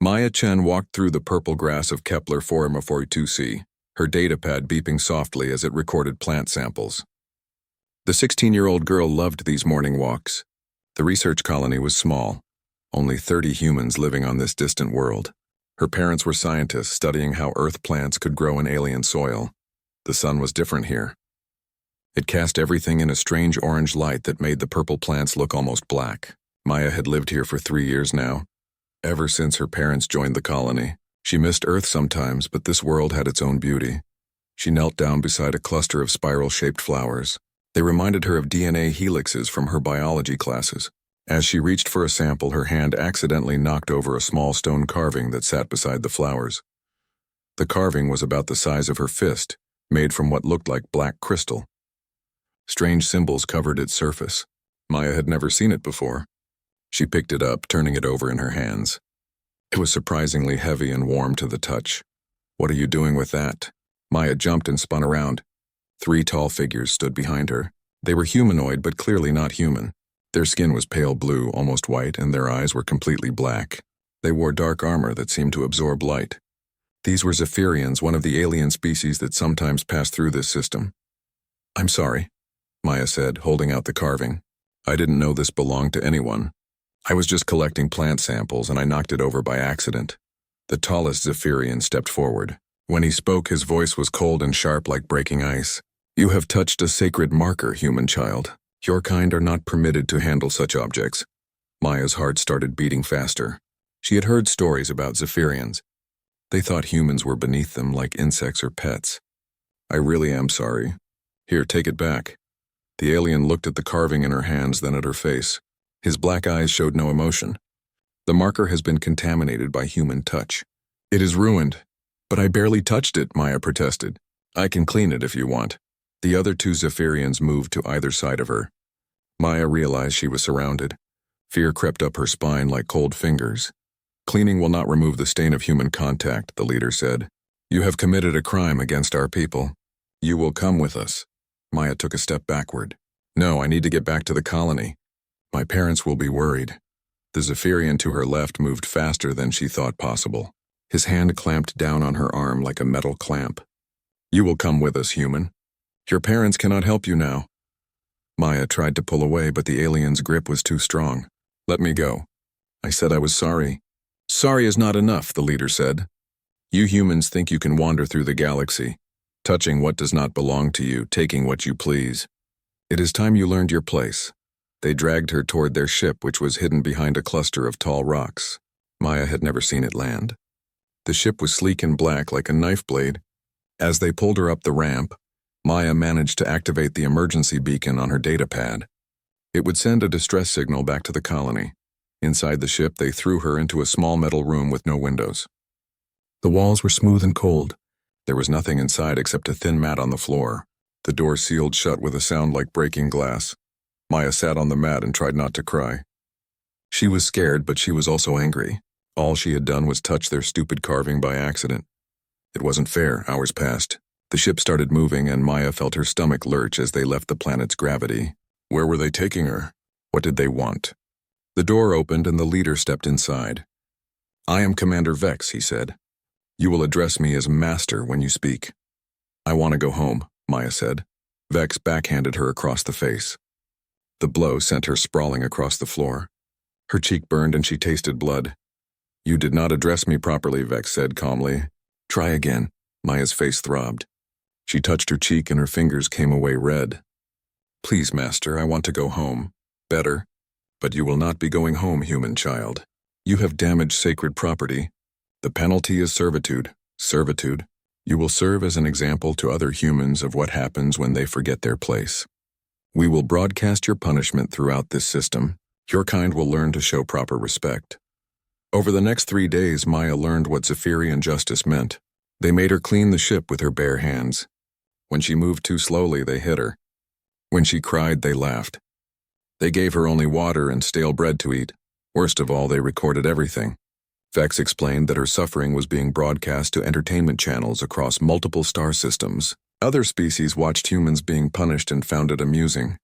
Maya Chen walked through the purple grass of Kepler 4m42c, her datapad beeping softly as it recorded plant samples. The 16-year-old girl loved these morning walks. The research colony was small, only 30 humans living on this distant world. Her parents were scientists studying how Earth plants could grow in alien soil. The sun was different here. It cast everything in a strange orange light that made the purple plants look almost black. Maya had lived here for 3 years now, ever since her parents joined the colony. She missed Earth sometimes, but this world had its own beauty. She knelt down beside a cluster of spiral-shaped flowers. They reminded her of DNA helixes from her biology classes. As she reached for a sample, her hand accidentally knocked over a small stone carving that sat beside the flowers. The carving was about the size of her fist, made from what looked like black crystal. Strange symbols covered its surface. Maya had never seen it before. She picked it up, turning it over in her hands. It was surprisingly heavy and warm to the touch. "What are you doing with that?" Maya jumped and spun around. 3 tall figures stood behind her. They were humanoid, but clearly not human. Their skin was pale blue, almost white, and their eyes were completely black. They wore dark armor that seemed to absorb light. These were Zephyrians, one of the alien species that sometimes pass through this system. "I'm sorry," Maya said, holding out the carving. "I didn't know this belonged to anyone. I was just collecting plant samples and I knocked it over by accident." The tallest Zephyrian stepped forward. When he spoke, his voice was cold and sharp like breaking ice. "You have touched a sacred marker, human child. Your kind are not permitted to handle such objects." Maya's heart started beating faster. She had heard stories about Zephyrians. They thought humans were beneath them like insects or pets. "I really am sorry. Here, take it back." The alien looked at the carving in her hands, then at her face. His black eyes showed no emotion. "The marker has been contaminated by human touch. It is ruined." "But I barely touched it," Maya protested. "I can clean it if you want." The other 2 Zephyrians moved to either side of her. Maya realized she was surrounded. Fear crept up her spine like cold fingers. "Cleaning will not remove the stain of human contact," the leader said. "You have committed a crime against our people. You will come with us." Maya took a step backward. "No, I need to get back to the colony. My parents will be worried." The Zephyrian to her left moved faster than she thought possible. His hand clamped down on her arm like a metal clamp. "You will come with us, human. Your parents cannot help you now." Maya tried to pull away, but the alien's grip was too strong. "Let me go." "I said I was sorry." "Sorry is not enough," the leader said. "You humans think you can wander through the galaxy, touching what does not belong to you, taking what you please. It is time you learned your place." They dragged her toward their ship, which was hidden behind a cluster of tall rocks. Maya had never seen it land. The ship was sleek and black like a knife blade. As they pulled her up the ramp, Maya managed to activate the emergency beacon on her datapad. It would send a distress signal back to the colony. Inside the ship, they threw her into a small metal room with no windows. The walls were smooth and cold. There was nothing inside except a thin mat on the floor. The door sealed shut with a sound like breaking glass. Maya sat on the mat and tried not to cry. She was scared, but she was also angry. All she had done was touch their stupid carving by accident. It wasn't fair. Hours passed. The ship started moving, and Maya felt her stomach lurch as they left the planet's gravity. Where were they taking her? What did they want? The door opened, and the leader stepped inside. "I am Commander Vex," he said. "You will address me as Master when you speak." "I want to go home," Maya said. Vex backhanded her across the face. The blow sent her sprawling across the floor. Her cheek burned and she tasted blood. "You did not address me properly," Vex said calmly. "Try again." Maya's face throbbed. She touched her cheek and her fingers came away red. "Please, Master, I want to go home." "Better. But you will not be going home, human child. You have damaged sacred property. The penalty is servitude." "Servitude? You will serve as an example to other humans of what happens when they forget their place. We will broadcast your punishment throughout this system. Your kind will learn to show proper respect." Over the next 3 days, Maya learned what Zephyrian justice meant. They made her clean the ship with her bare hands. When she moved too slowly, they hit her. When she cried, they laughed. They gave her only water and stale bread to eat. Worst of all, they recorded everything. Vex explained that her suffering was being broadcast to entertainment channels across multiple star systems. Other species watched humans being punished and found it amusing.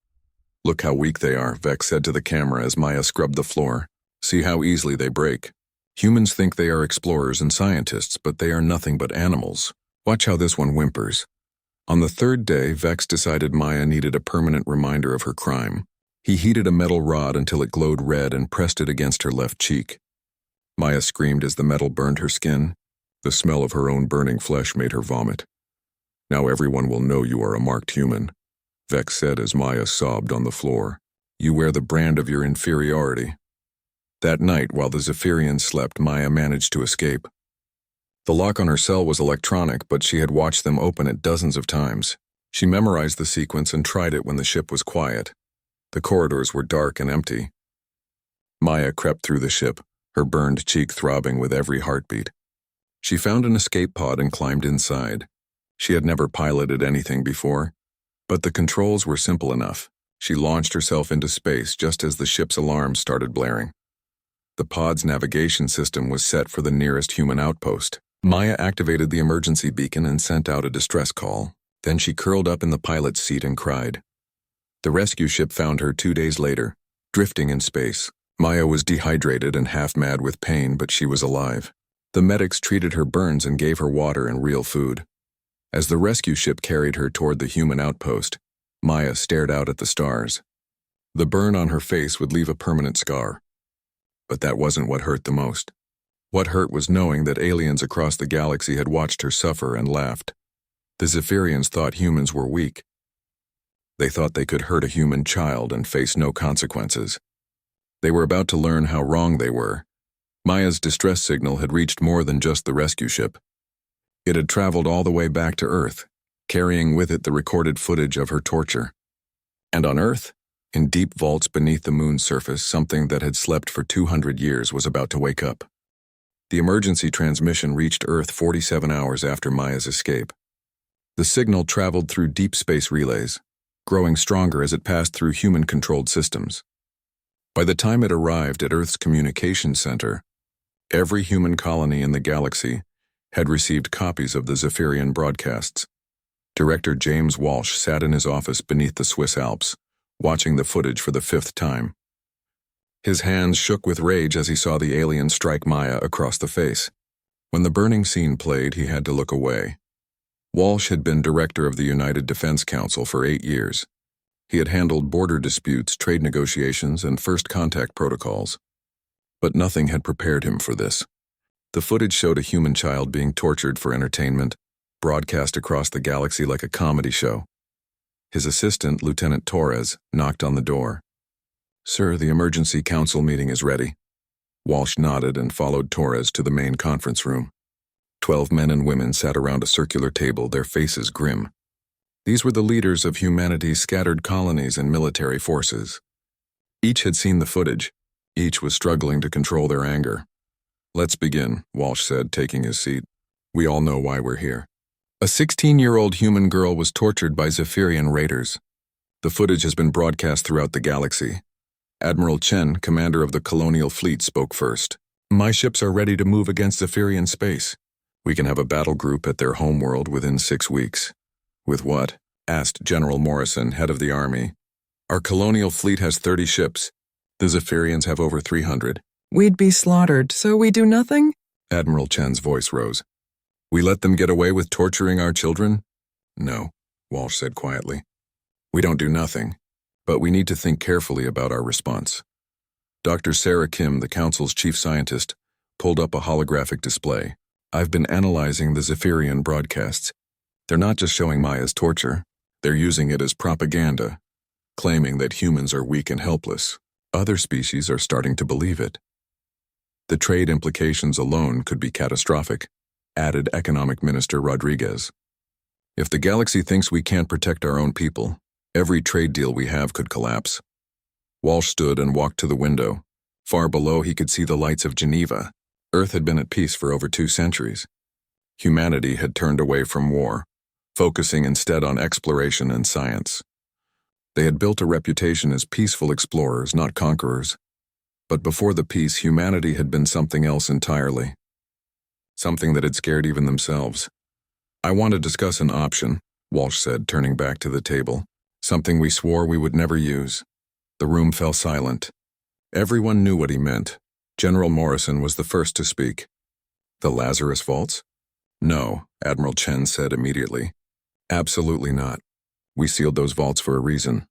"Look how weak they are," Vex said to the camera as Maya scrubbed the floor. "See how easily they break. Humans think they are explorers and scientists, but they are nothing but animals. Watch how this one whimpers. On the third day, Vex decided Maya needed a permanent reminder of her crime. He heated a metal rod until it glowed red and pressed it against her left cheek. Maya screamed as the metal burned her skin. The smell of her own burning flesh made her vomit. "Now everyone will know you are a marked human," Vex said as Maya sobbed on the floor. "You wear the brand of your inferiority." That night, while the Zephyrians slept, Maya managed to escape. The lock on her cell was electronic, but she had watched them open it dozens of times. She memorized the sequence and tried it when the ship was quiet. The corridors were dark and empty. Maya crept through the ship, her burned cheek throbbing with every heartbeat. She found an escape pod and climbed inside. She had never piloted anything before, but the controls were simple enough. She launched herself into space just as the ship's alarms started blaring. The pod's navigation system was set for the nearest human outpost. Maya activated the emergency beacon and sent out a distress call. Then she curled up in the pilot's seat and cried. The rescue ship found her 2 days later, drifting in space. Maya was dehydrated and half mad with pain, but she was alive. The medics treated her burns and gave her water and real food. As the rescue ship carried her toward the human outpost, Maya stared out at the stars. The burn on her face would leave a permanent scar. But that wasn't what hurt the most. What hurt was knowing that aliens across the galaxy had watched her suffer and laughed. The Zephyrians thought humans were weak. They thought they could hurt a human child and face no consequences. They were about to learn how wrong they were. Maya's distress signal had reached more than just the rescue ship. It had traveled all the way back to Earth, carrying with it the recorded footage of her torture. And on Earth, in deep vaults beneath the moon's surface, something that had slept for 200 years was about to wake up. The emergency transmission reached Earth 47 hours after Maya's escape. The signal traveled through deep space relays, growing stronger as it passed through human-controlled systems. By the time it arrived at Earth's communications center, every human colony in the galaxy had received copies of the Zephyrian broadcasts. Director James Walsh sat in his office beneath the Swiss Alps, watching the footage for the 5th time. His hands shook with rage as he saw the alien strike Maya across the face. When the burning scene played, he had to look away. Walsh had been director of the United Defense Council for 8 years. He had handled border disputes, trade negotiations, and first contact protocols. But nothing had prepared him for this. The footage showed a human child being tortured for entertainment, broadcast across the galaxy like a comedy show. His assistant, Lieutenant Torres, knocked on the door. "Sir, the emergency council meeting is ready." Walsh nodded and followed Torres to the main conference room. 12 men and women sat around a circular table, their faces grim. These were the leaders of humanity's scattered colonies and military forces. Each had seen the footage. Each was struggling to control their anger. "Let's begin," Walsh said, taking his seat. "We all know why we're here." A 16-year-old human girl was tortured by Zephyrian raiders. The footage has been broadcast throughout the galaxy. Admiral Chen, commander of the colonial fleet, spoke first. "My ships are ready to move against Zephyrian space. We can have a battle group at their homeworld within 6 weeks. "With what?" asked General Morrison, head of the army. "Our colonial fleet has 30 ships. The Zephyrians have over 300. "We'd be slaughtered, so we do nothing?" Admiral Chen's voice rose. "We let them get away with torturing our children?" "No," Walsh said quietly. "We don't do nothing, but we need to think carefully about our response." Dr. Sarah Kim, the Council's chief scientist, pulled up a holographic display. "I've been analyzing the Zephyrian broadcasts. They're not just showing Maya's torture. They're using it as propaganda, claiming that humans are weak and helpless. Other species are starting to believe it. The trade implications alone could be catastrophic," added Economic Minister Rodriguez. "If the galaxy thinks we can't protect our own people, every trade deal we have could collapse." Walsh stood and walked to the window. Far below, he could see the lights of Geneva. Earth had been at peace for over 2 centuries. Humanity had turned away from war, focusing instead on exploration and science. They had built a reputation as peaceful explorers, not conquerors. But before the peace, humanity had been something else entirely. Something that had scared even themselves. "I want to discuss an option," Walsh said, turning back to the table. "Something we swore we would never use." The room fell silent. Everyone knew what he meant. General Morrison was the first to speak. The Lazarus Vaults? No, Admiral Chen said immediately. Absolutely not. We sealed those vaults for a reason.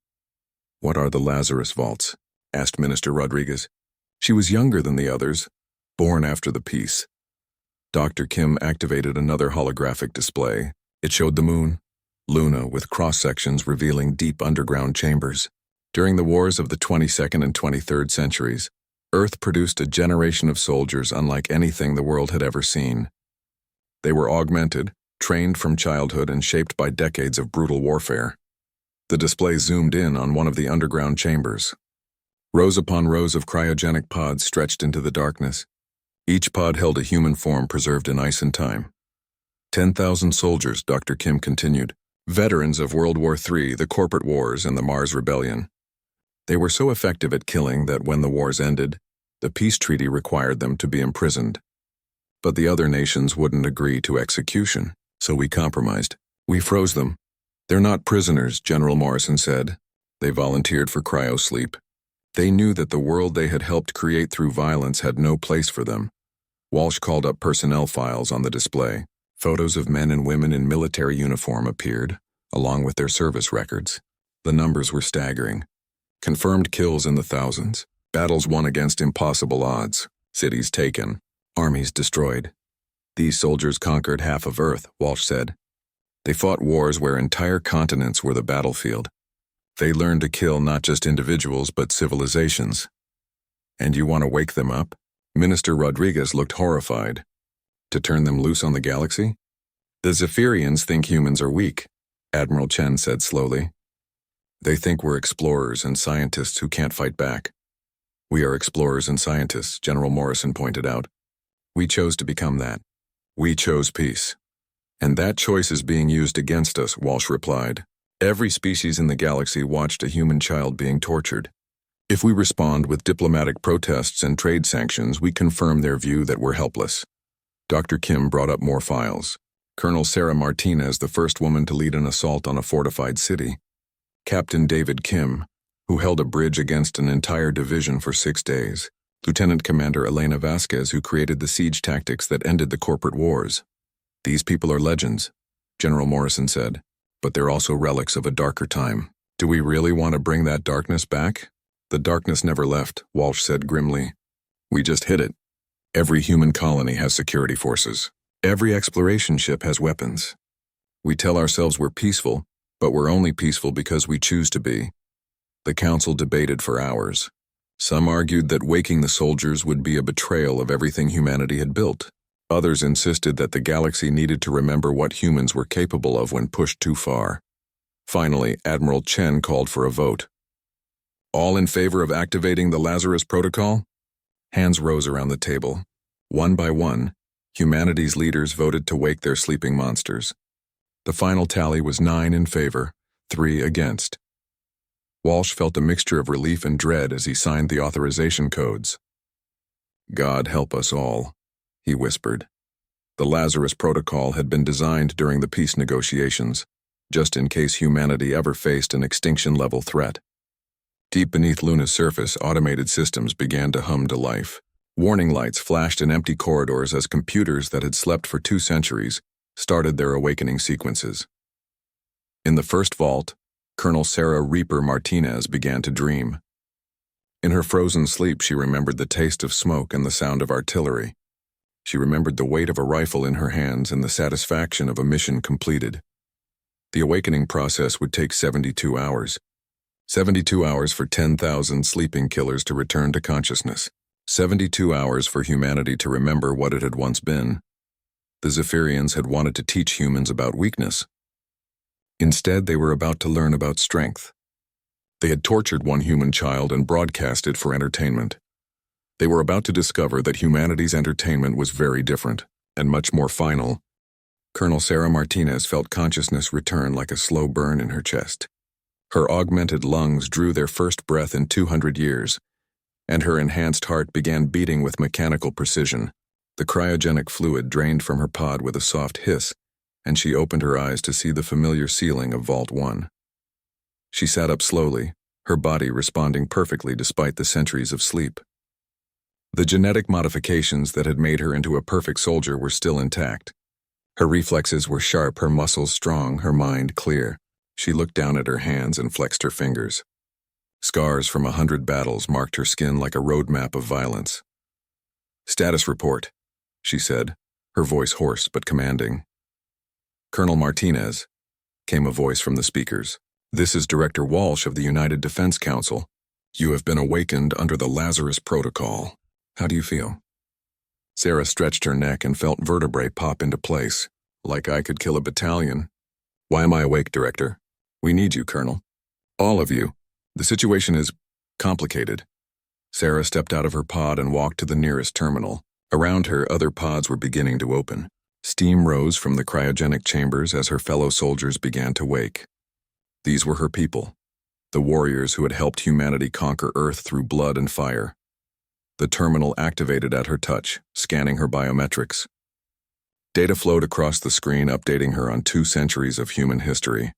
What are the Lazarus Vaults? Asked Minister Rodriguez. She was younger than the others, born after the peace. Dr. Kim activated another holographic display. It showed the moon, Luna, with cross-sections revealing deep underground chambers. During the wars of the 22nd and 23rd centuries, Earth produced a generation of soldiers unlike anything the world had ever seen. They were augmented, trained from childhood and shaped by decades of brutal warfare. The display zoomed in on one of the underground chambers. Rows upon rows of cryogenic pods stretched into the darkness. Each pod held a human form preserved in ice and time. 10,000 soldiers, Dr. Kim continued, veterans of World War III, the corporate wars, and the Mars Rebellion. They were so effective at killing that when the wars ended, the peace treaty required them to be imprisoned. But the other nations wouldn't agree to execution, so we compromised. We froze them. They're not prisoners, General Morrison said. They volunteered for cryo sleep. They knew that the world they had helped create through violence had no place for them. Walsh called up personnel files on the display. Photos of men and women in military uniform appeared, along with their service records. The numbers were staggering. Confirmed kills in the thousands. Battles won against impossible odds. Cities taken. Armies destroyed. These soldiers conquered half of Earth, Walsh said. They fought wars where entire continents were the battlefield. They learned to kill not just individuals but civilizations. And you want to wake them up? Minister Rodriguez looked horrified. To turn them loose on the galaxy? The Zephyrians think humans are weak, Admiral Chen said slowly. They think we're explorers and scientists who can't fight back. We are explorers and scientists, General Morrison pointed out. We chose to become that. We chose peace. And that choice is being used against us, Walsh replied. Every species in the galaxy watched a human child being tortured. If we respond with diplomatic protests and trade sanctions, we confirm their view that we're helpless. Dr. Kim brought up more files. Colonel Sarah Martinez, the first woman to lead an assault on a fortified city. Captain David Kim, who held a bridge against an entire division for 6 days. Lieutenant Commander Elena Vasquez, who created the siege tactics that ended the corporate wars. These people are legends, General Morrison said, but they're also relics of a darker time. Do we really want to bring that darkness back? The darkness never left, Walsh said grimly. We just hid it. Every human colony has security forces. Every exploration ship has weapons. We tell ourselves we're peaceful, but we're only peaceful because we choose to be. The council debated for hours. Some argued that waking the soldiers would be a betrayal of everything humanity had built. Others insisted that the galaxy needed to remember what humans were capable of when pushed too far. Finally, Admiral Chen called for a vote. All in favor of activating the Lazarus Protocol? Hands rose around the table. One by one, humanity's leaders voted to wake their sleeping monsters. The final tally was 9 in favor, 3 against. Walsh felt a mixture of relief and dread as he signed the authorization codes. God help us all, he whispered. The Lazarus Protocol had been designed during the peace negotiations, just in case humanity ever faced an extinction-level threat. Deep beneath Luna's surface, automated systems began to hum to life. Warning lights flashed in empty corridors as computers that had slept for 2 centuries started their awakening sequences. In the first vault, Colonel Sarah Reaper Martinez began to dream. In her frozen sleep, she remembered the taste of smoke and the sound of artillery. She remembered the weight of a rifle in her hands and the satisfaction of a mission completed. The awakening process would take 72 hours. 72 hours for 10,000 sleeping killers to return to consciousness. 72 hours for humanity to remember what it had once been. The Zephyrians had wanted to teach humans about weakness. Instead, they were about to learn about strength. They had tortured one human child and broadcast it for entertainment. They were about to discover that humanity's entertainment was very different and much more final. Colonel Sarah Martinez felt consciousness return like a slow burn in her chest. Her augmented lungs drew their first breath in 200 years, and her enhanced heart began beating with mechanical precision. The cryogenic fluid drained from her pod with a soft hiss, and she opened her eyes to see the familiar ceiling of Vault 1. She sat up slowly, her body responding perfectly despite the centuries of sleep. The genetic modifications that had made her into a perfect soldier were still intact. Her reflexes were sharp, her muscles strong, her mind clear. She looked down at her hands and flexed her fingers. Scars from 100 battles marked her skin like a roadmap of violence. "Status report," she said, her voice hoarse but commanding. "Colonel Martinez," came a voice from the speakers. "This is Director Walsh of the United Defense Council. You have been awakened under the Lazarus Protocol. How do you feel?" Sarah stretched her neck and felt vertebrae pop into place, like I could kill a battalion. "Why am I awake, Director? We need you, Colonel. All of you. The situation is complicated." Sarah stepped out of her pod and walked to the nearest terminal. Around her, other pods were beginning to open. Steam rose from the cryogenic chambers as her fellow soldiers began to wake. These were her people, the warriors who had helped humanity conquer Earth through blood and fire. The terminal activated at her touch, scanning her biometrics. Data flowed across the screen, updating her on 2 centuries of human history.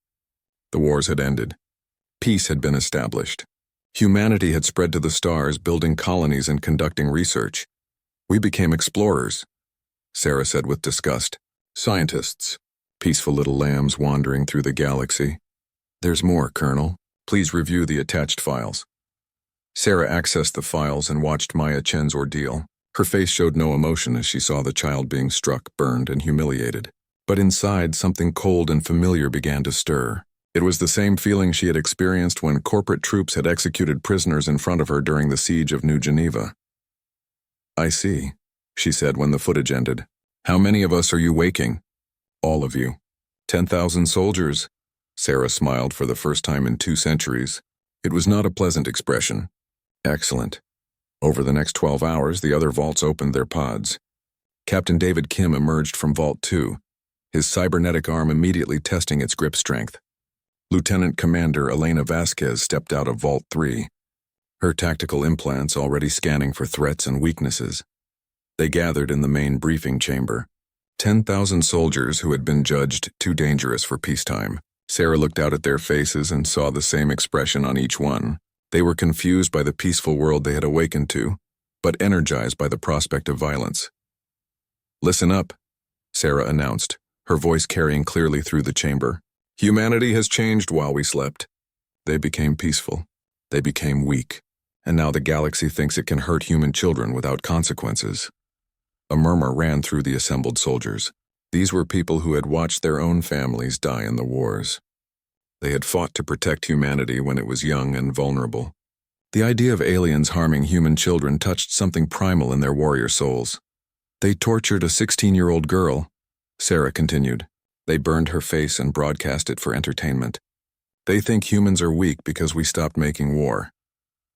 The wars had ended. Peace had been established. Humanity had spread to the stars, building colonies and conducting research. "We became explorers," Sarah said with disgust. "Scientists, peaceful little lambs wandering through the galaxy." "There's more, Colonel. Please review the attached files." Sarah accessed the files and watched Maya Chen's ordeal. Her face showed no emotion as she saw the child being struck, burned, and humiliated. But inside, something cold and familiar began to stir. It was the same feeling she had experienced when corporate troops had executed prisoners in front of her during the siege of New Geneva. "I see," she said when the footage ended. "How many of us are you waking?" "All of you." 10,000 soldiers." Sarah smiled for the first time in 2 centuries. It was not a pleasant expression. "Excellent." Over the next 12 hours, the other vaults opened their pods. Captain David Kim emerged from Vault 2, his cybernetic arm immediately testing its grip strength. Lieutenant Commander Elena Vasquez stepped out of Vault 3, her tactical implants already scanning for threats and weaknesses. They gathered in the main briefing chamber. 10,000 soldiers who had been judged too dangerous for peacetime. Sarah looked out at their faces and saw the same expression on each one. They were confused by the peaceful world they had awakened to, but energized by the prospect of violence. "Listen up," Sarah announced, her voice carrying clearly through the chamber. "Humanity has changed while we slept. They became peaceful. They became weak. And now the galaxy thinks it can hurt human children without consequences." A murmur ran through the assembled soldiers. These were people who had watched their own families die in the wars. They had fought to protect humanity when it was young and vulnerable. The idea of aliens harming human children touched something primal in their warrior souls. "They tortured a 16-year-old girl," Sarah continued. "They burned her face and broadcast it for entertainment. They think humans are weak because we stopped making war."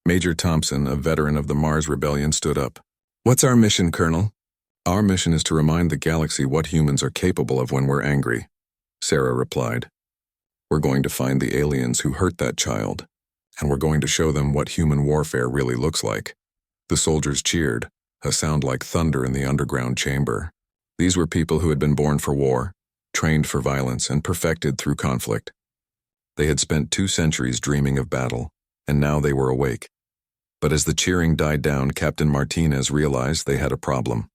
Major Thompson, a veteran of the Mars Rebellion, stood up. "What's our mission, Colonel?" "Our mission is to remind the galaxy what humans are capable of when we're angry," Sarah replied. "We're going to find the aliens who hurt that child, and we're going to show them what human warfare really looks like." The soldiers cheered, a sound like thunder in the underground chamber. These were people who had been born for war, trained for violence, and perfected through conflict. They had spent 2 centuries dreaming of battle, and now they were awake. But as the cheering died down, Captain Martinez realized they had a problem.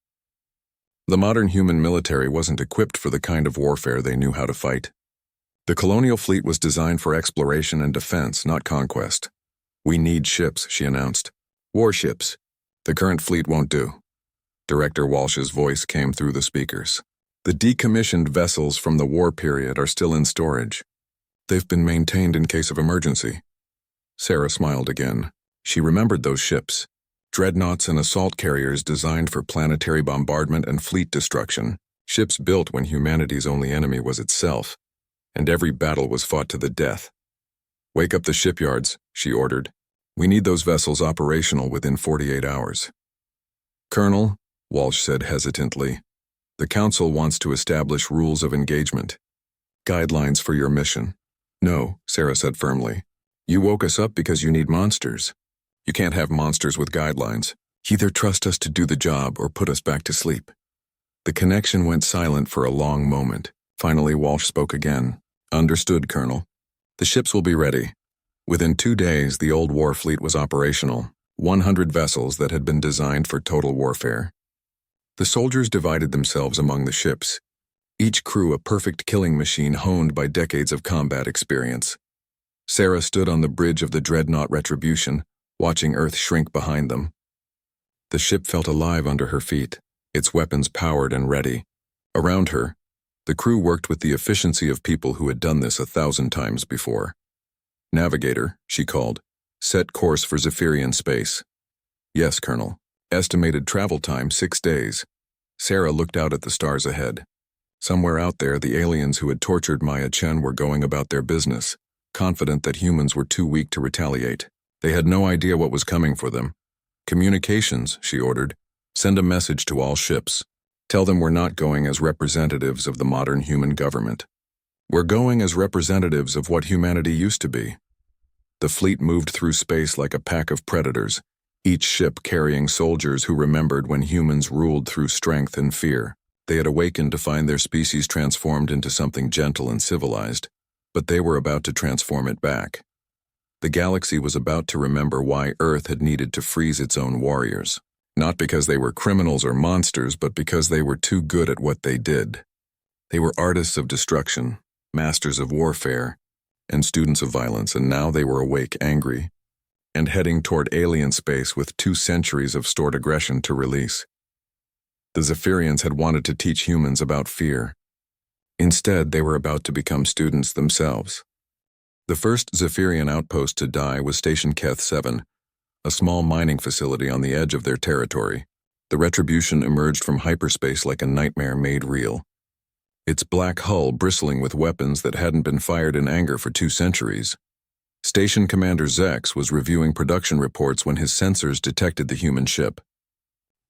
The modern human military wasn't equipped for the kind of warfare they knew how to fight. The colonial fleet was designed for exploration and defense, not conquest. "We need ships," she announced. "Warships. The current fleet won't do." Director Walsh's voice came through the speakers. "The decommissioned vessels from the war period are still in storage. They've been maintained in case of emergency." Sarah smiled again. She remembered those ships. Dreadnoughts and assault carriers designed for planetary bombardment and fleet destruction. Ships built when humanity's only enemy was itself, and every battle was fought to the death. "Wake up the shipyards," she ordered. "We need those vessels operational within 48 hours." "Colonel," Walsh said hesitantly, "the Council wants to establish rules of engagement. Guidelines for your mission." "No," Sarah said firmly. "You woke us up because you need monsters. You can't have monsters with guidelines. Either trust us to do the job or put us back to sleep." The connection went silent for a long moment. Finally, Walsh spoke again. "Understood, Colonel. The ships will be ready." Within 2 days, the old war fleet was operational. 100 vessels that had been designed for total warfare. The soldiers divided themselves among the ships, each crew a perfect killing machine honed by decades of combat experience. Sarah stood on the bridge of the dreadnought Retribution, watching Earth shrink behind them. The ship felt alive under her feet, its weapons powered and ready. Around her, the crew worked with the efficiency of people who had done this 1,000 times before. "Navigator," she called. "Set course for Zephyrian space." "Yes, Colonel." Estimated travel time 6 days. Sarah looked out at the stars ahead. Somewhere out there, the aliens who had tortured Maya Chen were going about their business, confident that humans were too weak to retaliate. They had no idea what was coming for them. "Communications," she ordered. "Send a message to all ships. Tell them we're not going as representatives of the modern human government. We're going as representatives of what humanity used to be." The fleet moved through space like a pack of predators, each ship carrying soldiers who remembered when humans ruled through strength and fear. They had awakened to find their species transformed into something gentle and civilized, but they were about to transform it back. The galaxy was about to remember why Earth had needed to freeze its own warriors. Not because they were criminals or monsters, but because they were too good at what they did. They were artists of destruction, masters of warfare, and students of violence, and now they were awake, angry, and heading toward alien space with 2 centuries of stored aggression to release. The Zephyrians had wanted to teach humans about fear. Instead, they were about to become students themselves. The first Zephyrian outpost to die was Station Keth 7, a small mining facility on the edge of their territory. The Retribution emerged from hyperspace like a nightmare made real. Its black hull bristling with weapons that hadn't been fired in anger for 2 centuries. Station Commander Zex was reviewing production reports when his sensors detected the human ship.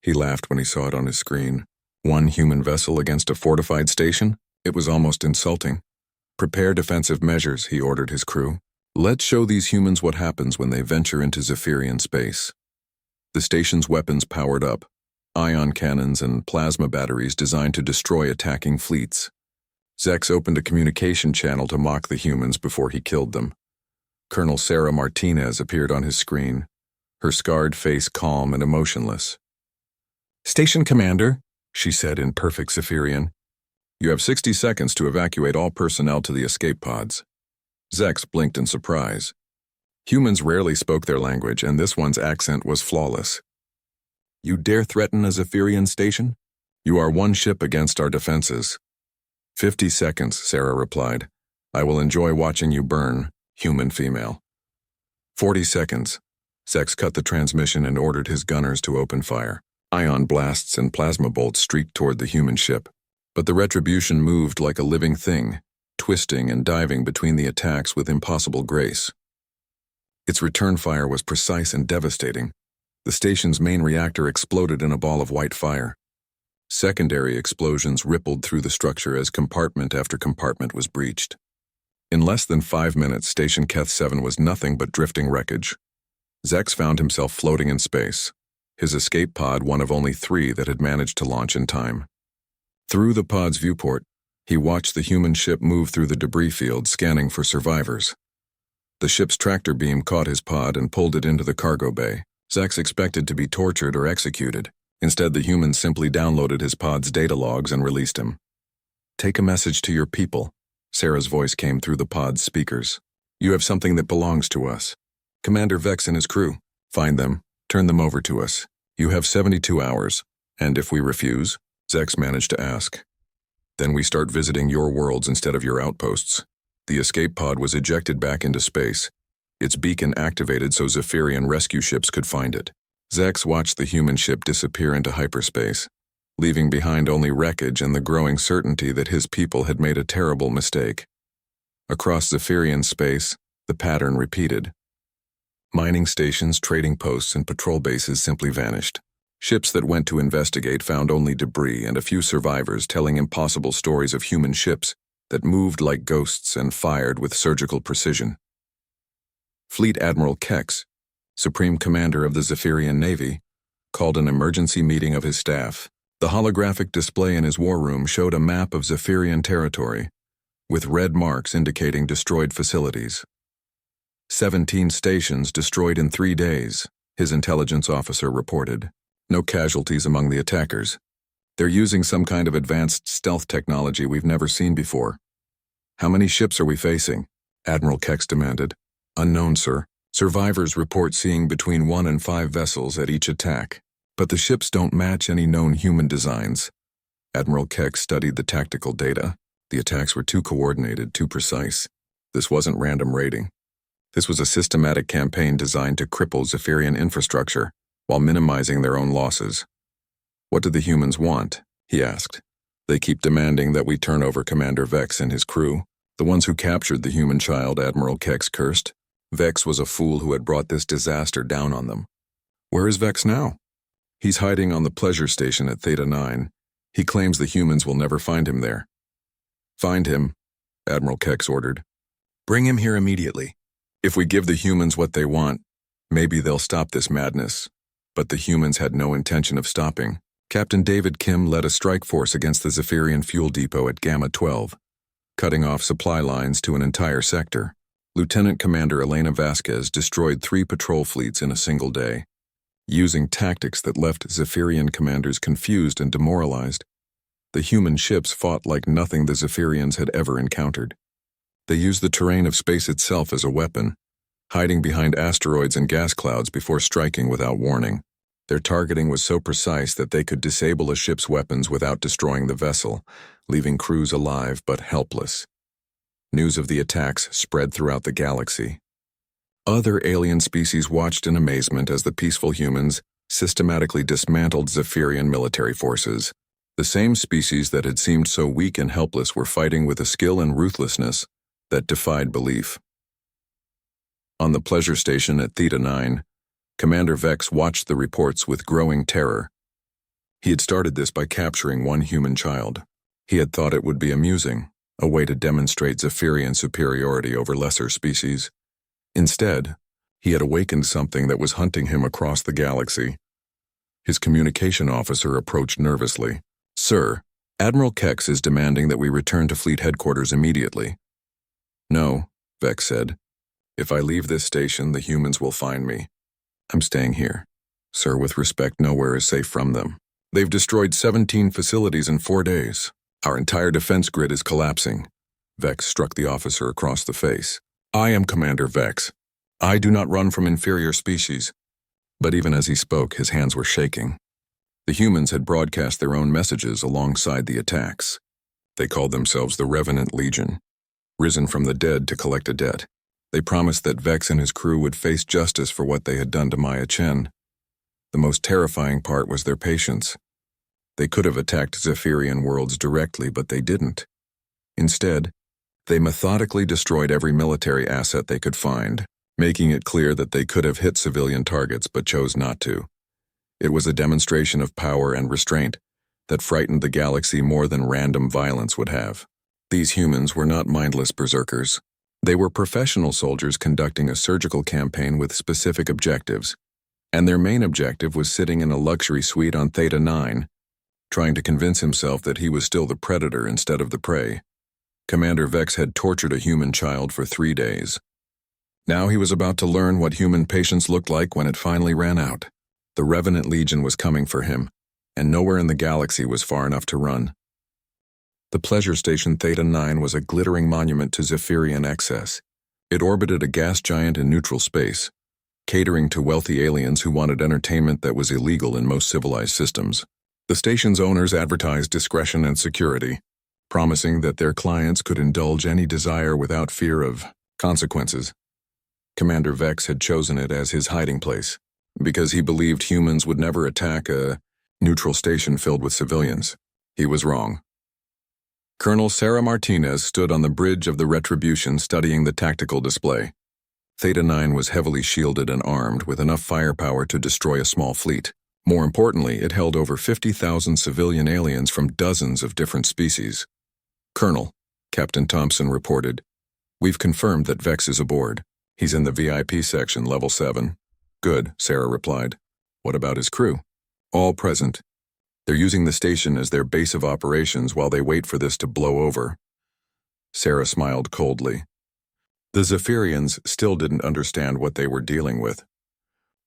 He laughed when he saw it on his screen. 1 human vessel against a fortified station? It was almost insulting. "Prepare defensive measures," he ordered his crew. "Let's show these humans what happens when they venture into Zephyrian space." The station's weapons powered up, ion cannons and plasma batteries designed to destroy attacking fleets. Zex opened a communication channel to mock the humans before he killed them. Colonel Sarah Martinez appeared on his screen, her scarred face calm and emotionless. "Station Commander," she said in perfect Zephyrian, "you have 60 seconds to evacuate all personnel to the escape pods." Zex blinked in surprise. Humans rarely spoke their language, and this one's accent was flawless. "You dare threaten a Zephyrian station? You are 1 ship against our defenses." 50 seconds, Sarah replied. "I will enjoy watching you burn, human female." 40 seconds. Zex cut the transmission and ordered his gunners to open fire. Ion blasts and plasma bolts streaked toward the human ship, but the Retribution moved like a living thing, twisting and diving between the attacks with impossible grace. Its return fire was precise and devastating. The station's main reactor exploded in a ball of white fire. Secondary explosions rippled through the structure as compartment after compartment was breached. In less than 5 minutes, Station Keth 7 was nothing but drifting wreckage. Zex found himself floating in space, his escape pod one of only 3 that had managed to launch in time. Through the pod's viewport, he watched the human ship move through the debris field, scanning for survivors. The ship's tractor beam caught his pod and pulled it into the cargo bay. Zex expected to be tortured or executed. Instead, the humans simply downloaded his pod's data logs and released him. "Take a message to your people," Sarah's voice came through the pod's speakers. "You have something that belongs to us. Commander Vex and his crew. Find them, turn them over to us. You have 72 hours, and if we refuse," Zex managed to ask, "then we start visiting your worlds instead of your outposts." The escape pod was ejected back into space, its beacon activated so Zephyrian rescue ships could find it. Zex watched the human ship disappear into hyperspace, leaving behind only wreckage and the growing certainty that his people had made a terrible mistake. Across Zephyrian space, the pattern repeated. Mining stations, trading posts, and patrol bases simply vanished. Ships that went to investigate found only debris and a few survivors telling impossible stories of human ships that moved like ghosts and fired with surgical precision. Fleet Admiral Kex, Supreme Commander of the Zephyrian Navy, called an emergency meeting of his staff. The holographic display in his war room showed a map of Zephyrian territory, with red marks indicating destroyed facilities. 17 stations destroyed in 3 days. his intelligence officer reported. No casualties among the attackers. They're using some kind of advanced stealth technology we've never seen before. How many ships are we facing? Admiral Kex demanded. Unknown, sir. Survivors report seeing between 1 and 5 vessels at each attack, but the ships don't match any known human designs. Admiral Kex studied the tactical data. The attacks were too coordinated, too precise. This wasn't random raiding. This was a systematic campaign designed to cripple Zephyrian infrastructure while minimizing their own losses. What do the humans want? He asked. They keep demanding that we turn over Commander Vex and his crew, the ones who captured the human child, Admiral Kex cursed. Vex was a fool who had brought this disaster down on them. Where is Vex now? He's hiding on the pleasure station at Theta 9. He claims the humans will never find him there. Find him, Admiral Kex ordered. Bring him here immediately. If we give the humans what they want, maybe they'll stop this madness. But the humans had no intention of stopping. Captain David Kim led a strike force against the Zephyrian fuel depot at Gamma 12, cutting off supply lines to an entire sector. Lieutenant Commander Elena Vasquez destroyed 3 patrol fleets in a single day, using tactics that left Zephyrian commanders confused and demoralized. The human ships fought like nothing the Zephyrians had ever encountered. They used the terrain of space itself as a weapon, hiding behind asteroids and gas clouds before striking without warning. Their targeting was so precise that they could disable a ship's weapons without destroying the vessel, leaving crews alive but helpless. News of the attacks spread throughout the galaxy. Other alien species watched in amazement as the peaceful humans systematically dismantled Zephyrian military forces. The same species that had seemed so weak and helpless were fighting with a skill and ruthlessness that defied belief. On the pleasure station at Theta 9, Commander Vex watched the reports with growing terror. He had started this by capturing one human child. He had thought it would be amusing, a way to demonstrate Zephyrian superiority over lesser species. Instead, he had awakened something that was hunting him across the galaxy. His communication officer approached nervously. Sir, Admiral Kex is demanding that we return to fleet headquarters immediately. No, Vex said. If I leave this station, the humans will find me. I'm staying here. Sir, with respect, nowhere is safe from them. They've destroyed 17 facilities in 4 days. Our entire defense grid is collapsing. Vex struck the officer across the face. I am Commander Vex. I do not run from inferior species. But even as he spoke, his hands were shaking. The humans had broadcast their own messages alongside the attacks. They called themselves the Revenant Legion, risen from the dead to collect a debt. They promised that Vex and his crew would face justice for what they had done to Maya Chen. The most terrifying part was their patience. They could have attacked Zephyrian worlds directly, but they didn't. Instead, they methodically destroyed every military asset they could find, making it clear that they could have hit civilian targets but chose not to. It was a demonstration of power and restraint that frightened the galaxy more than random violence would have. These humans were not mindless berserkers. They were professional soldiers conducting a surgical campaign with specific objectives, and their main objective was sitting in a luxury suite on Theta 9, trying to convince himself that he was still the predator instead of the prey. Commander Vex had tortured a human child for 3 days. Now he was about to learn what human patience looked like when it finally ran out. The Revenant Legion was coming for him, and nowhere in the galaxy was far enough to run. The pleasure station Theta 9 was a glittering monument to Zephyrian excess. It orbited a gas giant in neutral space, catering to wealthy aliens who wanted entertainment that was illegal in most civilized systems. The station's owners advertised discretion and security, promising that their clients could indulge any desire without fear of consequences. Commander Vex had chosen it as his hiding place, because he believed humans would never attack a neutral station filled with civilians. He was wrong. Colonel Sarah Martinez stood on the bridge of the Retribution studying the tactical display. Theta 9 was heavily shielded and armed with enough firepower to destroy a small fleet. More importantly, it held over 50,000 civilian aliens from dozens of different species. Colonel, Captain Thompson reported, we've confirmed that Vex is aboard. He's in the VIP section, level 7. Good, Sarah replied. What about his crew? All present. They're using the station as their base of operations while they wait for this to blow over. Sarah smiled coldly. The Zephyrians still didn't understand what they were dealing with.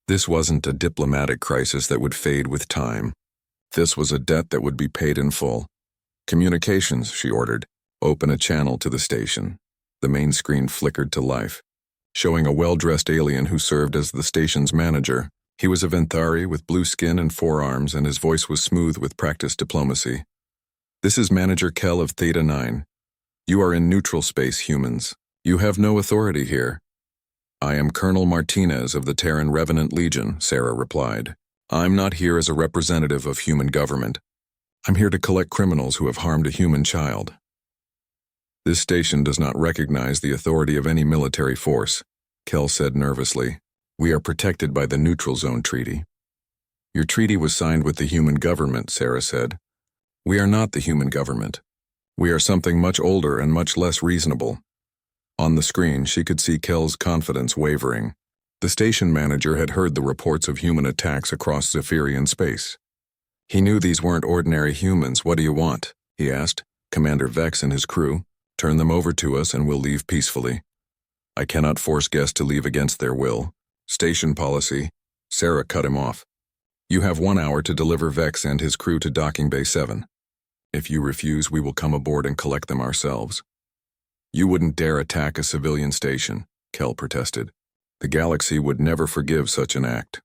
This wasn't a diplomatic crisis that would fade with time. This was a debt that would be paid in full. Communications, she ordered. Open a channel to the station. The main screen flickered to life, showing a well-dressed alien who served as the station's manager. He was a Venthari with blue skin and 4 arms, and his voice was smooth with practiced diplomacy. This is Manager Kell of Theta 9. You are in neutral space, humans. You have no authority here. I am Colonel Martinez of the Terran Revenant Legion, Sarah replied. I'm not here as a representative of human government. I'm here to collect criminals who have harmed a human child. This station does not recognize the authority of any military force, Kell said nervously. We are protected by the Neutral Zone Treaty. Your treaty was signed with the human government, Sarah said. We are not the human government. We are something much older and much less reasonable. On the screen, she could see Kell's confidence wavering. The station manager had heard the reports of human attacks across Zephyrian space. He knew these weren't ordinary humans. What do you want? He asked. Commander Vex and his crew. Turn them over to us and we'll leave peacefully. I cannot force guests to leave against their will. Station policy. Sarah cut him off. You have 1 hour to deliver Vex and his crew to Docking Bay 7. If you refuse, we will come aboard and collect them ourselves. You wouldn't dare attack a civilian station, Kell protested. The galaxy would never forgive such an act.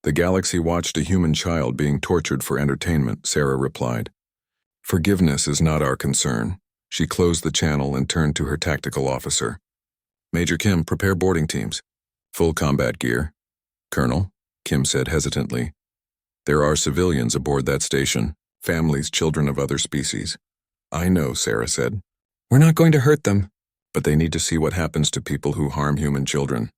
The galaxy watched a human child being tortured for entertainment, Sarah replied. Forgiveness is not our concern. She closed the channel and turned to her tactical officer. Major Kim, prepare boarding teams. Full combat gear. Colonel, Kim said hesitantly. There are civilians aboard that station, families, children of other species. I know, Sarah said. We're not going to hurt them. But they need to see what happens to people who harm human children.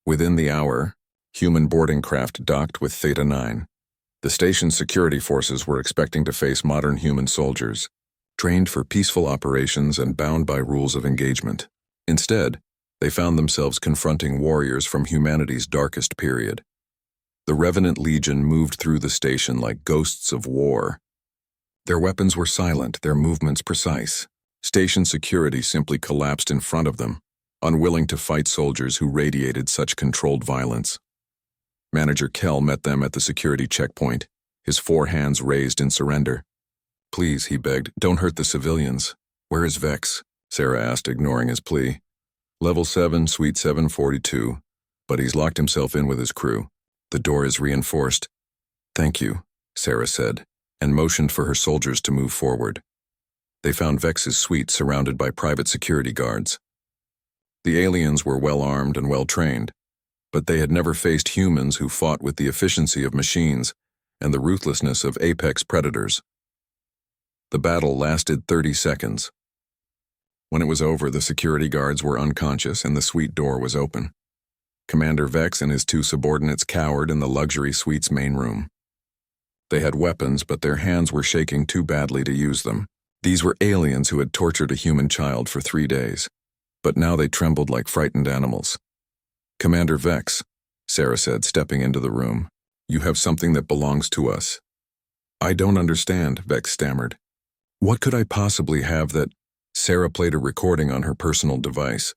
Within the hour, human boarding craft docked with Theta 9. The station's security forces were expecting to face modern human soldiers, trained for peaceful operations and bound by rules of engagement. Instead, they found themselves confronting warriors from humanity's darkest period. The Revenant Legion moved through the station like ghosts of war. Their weapons were silent, their movements precise. Station security simply collapsed in front of them, unwilling to fight soldiers who radiated such controlled violence. Manager Kell met them at the security checkpoint, his 4 hands raised in surrender. Please, he begged, don't hurt the civilians. Where is Vex? Sarah asked, ignoring his plea. Level 7, Suite 742, but he's locked himself in with his crew. The door is reinforced. Thank you, Sarah said, and motioned for her soldiers to move forward. They found Vex's suite surrounded by private security guards. The aliens were well-armed and well-trained, but they had never faced humans who fought with the efficiency of machines and the ruthlessness of apex predators. The battle lasted 30 seconds. When it was over, the security guards were unconscious and the suite door was open. Commander Vex and his 2 subordinates cowered in the luxury suite's main room. They had weapons, but their hands were shaking too badly to use them. These were aliens who had tortured a human child for 3 days, but now they trembled like frightened animals. Commander Vex, Sarah said, stepping into the room, you have something that belongs to us. I don't understand, Vex stammered. What could I possibly have that? Sarah played a recording on her personal device.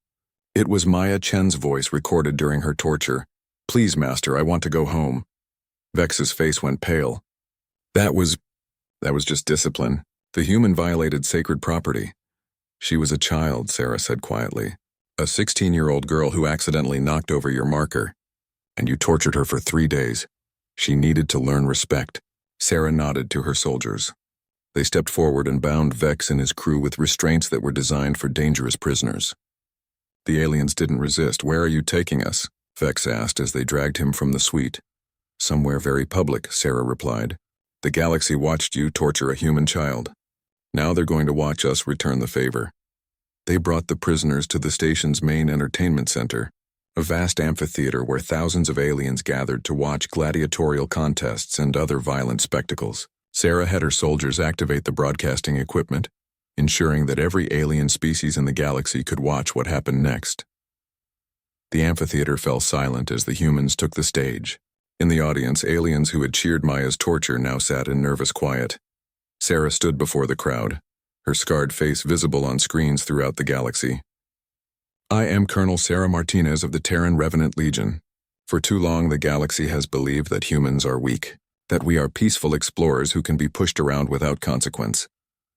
It was Maya Chen's voice recorded during her torture. Please, Master, I want to go home. Vex's face went pale. That was just discipline. The human violated sacred property. She was a child, Sarah said quietly. A 16-year-old girl who accidentally knocked over your marker. And you tortured her for 3 days. She needed to learn respect. Sarah nodded to her soldiers. They stepped forward and bound Vex and his crew with restraints that were designed for dangerous prisoners. The aliens didn't resist. Where are you taking us? Vex asked as they dragged him from the suite. Somewhere very public, Sarah replied. The galaxy watched you torture a human child. Now they're going to watch us return the favor. They brought the prisoners to the station's main entertainment center, a vast amphitheater where thousands of aliens gathered to watch gladiatorial contests and other violent spectacles. Sarah had her soldiers activate the broadcasting equipment, ensuring that every alien species in the galaxy could watch what happened next. The amphitheater fell silent as the humans took the stage. In the audience, aliens who had cheered Maya's torture now sat in nervous quiet. Sarah stood before the crowd, her scarred face visible on screens throughout the galaxy. I am Colonel Sarah Martinez of the Terran Revenant Legion. For too long, the galaxy has believed that humans are weak, that we are peaceful explorers who can be pushed around without consequence.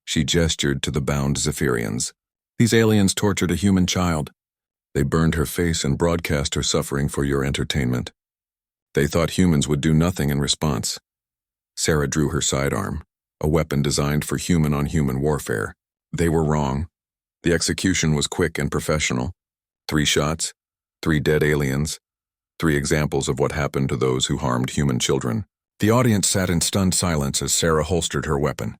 She gestured to the bound Zephyrians. These aliens tortured a human child. They burned her face and broadcast her suffering for your entertainment. They thought humans would do nothing in response. Sarah drew her sidearm, a weapon designed for human-on-human warfare. They were wrong. The execution was quick and professional. 3 shots, 3 dead aliens, 3 examples of what happened to those who harmed human children. The audience sat in stunned silence as Sarah holstered her weapon.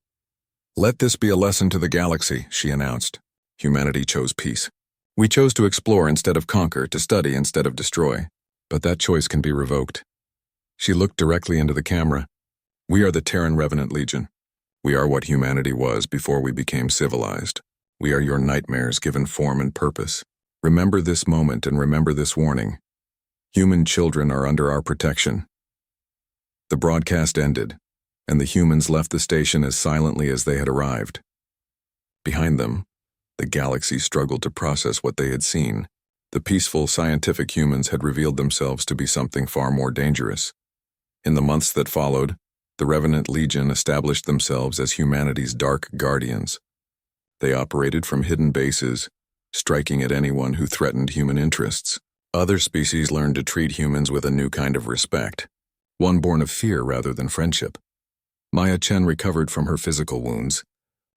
"Let this be a lesson to the galaxy," she announced. Humanity chose peace. We chose to explore instead of conquer, to study instead of destroy. But that choice can be revoked. She looked directly into the camera. We are the Terran Revenant Legion. We are what humanity was before we became civilized. We are your nightmares given form and purpose. Remember this moment and remember this warning. Human children are under our protection. The broadcast ended, and the humans left the station as silently as they had arrived. Behind them, the galaxy struggled to process what they had seen. The peaceful, scientific humans had revealed themselves to be something far more dangerous. In the months that followed, the Revenant Legion established themselves as humanity's dark guardians. They operated from hidden bases, striking at anyone who threatened human interests. Other species learned to treat humans with a new kind of respect, one born of fear rather than friendship. Maya Chen recovered from her physical wounds,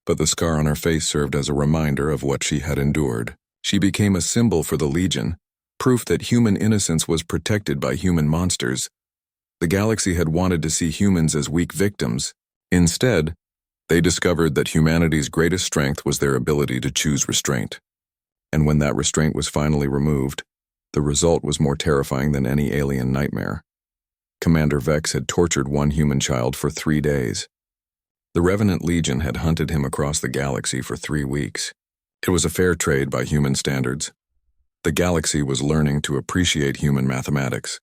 but the scar on her face served as a reminder of what she had endured. She became a symbol for the Legion, proof that human innocence was protected by human monsters. The galaxy had wanted to see humans as weak victims. Instead, they discovered that humanity's greatest strength was their ability to choose restraint. And when that restraint was finally removed, the result was more terrifying than any alien nightmare. Commander Vex had tortured one human child for 3 days. The Revenant Legion had hunted him across the galaxy for 3 weeks. It was a fair trade by human standards. The galaxy was learning to appreciate human mathematics.